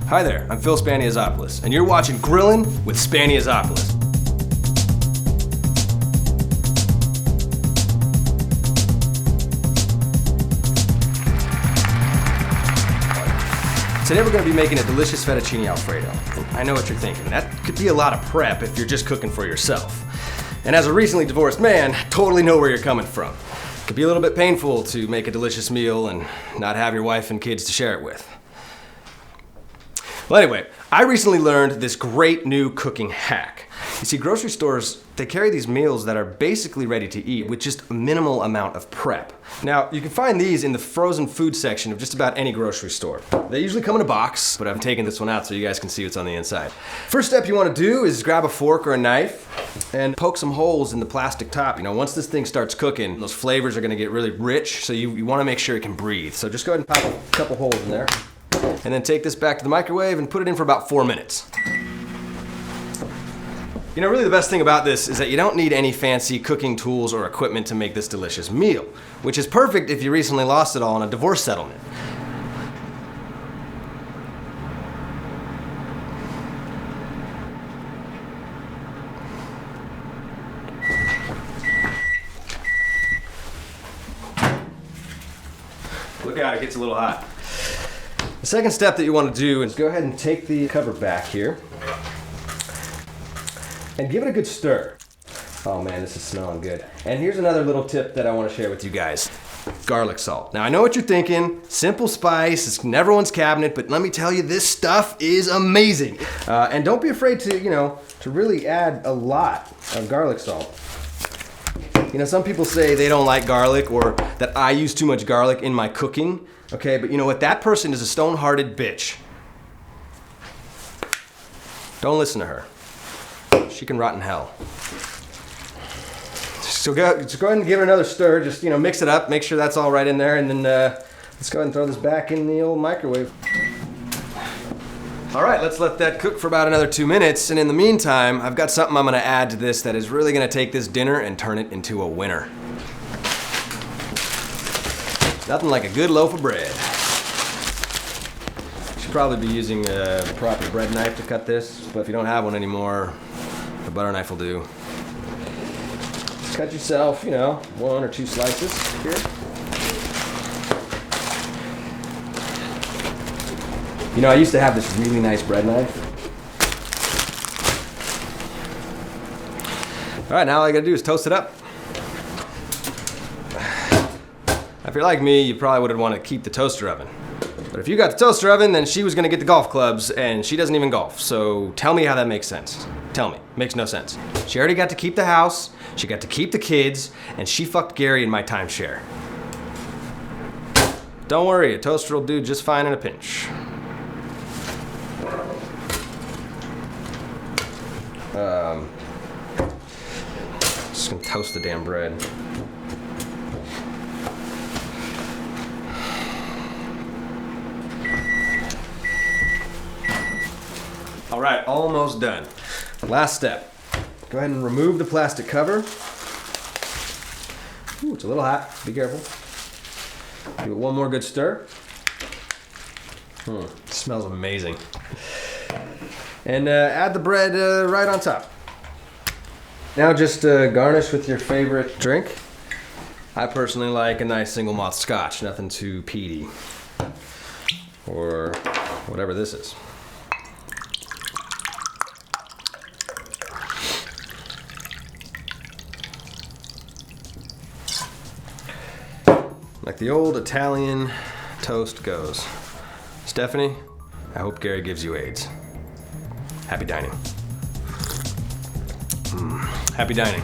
Hi there, I'm Phil Spaniozopoulos, and you're watching Grillin' with Spaniozopoulos. Today we're going to be making a delicious fettuccine alfredo. And I know what you're thinking, that could be a lot of prep if you're just cooking for yourself. And as a recently divorced man, I totally know where you're coming from. It could be a little bit painful to make a delicious meal and not have your wife and kids to share it with. Well, anyway, I recently learned this great new cooking hack. You see, grocery stores, they carry these meals that are basically ready to eat with just a minimal amount of prep. Now, you can find these in the frozen food section of just about any grocery store. They usually come in a box, but I'm taking this one out so you guys can see what's on the inside. First step you want to do is grab a fork or a knife and poke some holes in the plastic top. You know, once this thing starts cooking, those flavors are going to get really rich, so you want to make sure it can breathe. So just go ahead and pop a couple holes in there. And then take this back to the microwave and put it in for about 4 minutes. You know, really the best thing about this is that you don't need any fancy cooking tools or equipment to make this delicious meal, which is perfect if you recently lost it all in a divorce settlement. Look out, it gets a little hot. The second step that you want to do is go ahead and take the cover back here and give it a good stir. Oh man, this is smelling good. And here's another little tip that I want to share with you guys. Garlic salt. Now I know what you're thinking, simple spice, it's in everyone's cabinet, but let me tell you, this stuff is amazing. And don't be afraid to, to really add a lot of garlic salt. You know, some people say they don't like garlic or that I use too much garlic in my cooking. Okay, but you know what? That person is a stone-hearted bitch. Don't listen to her. She can rot in hell. So go ahead and give it another stir. Just, mix it up. Make sure that's all right in there. And then let's go ahead and throw this back in the old microwave. All right, let's let that cook for about another 2 minutes. And in the meantime, I've got something I'm going to add to this that is really going to take this dinner and turn it into a winner. Nothing like a good loaf of bread. Should probably be using a proper bread knife to cut this, but if you don't have one anymore, a butter knife will do. Cut yourself, 1 or 2 slices here. I used to have this really nice bread knife. All right, now all I gotta do is toast it up. If you're like me, you probably would want to keep the toaster oven. But if you got the toaster oven, then she was going to get the golf clubs, and she doesn't even golf. So tell me how that makes sense. Tell me. Makes no sense. She already got to keep the house, she got to keep the kids, and she fucked Gary in my timeshare. Don't worry, a toaster will do just fine in a pinch. Just going to toast the damn bread. All right, almost done. Last step. Go ahead and remove the plastic cover. Ooh, it's a little hot. Be careful. Give it one more good stir. It smells amazing. And add the bread right on top. Now just garnish with your favorite drink. I personally like a nice single malt scotch, nothing too peaty. Or whatever this is. Like the old Italian toast goes. Stephanie, I hope Gary gives you AIDS. Happy dining. Happy dining.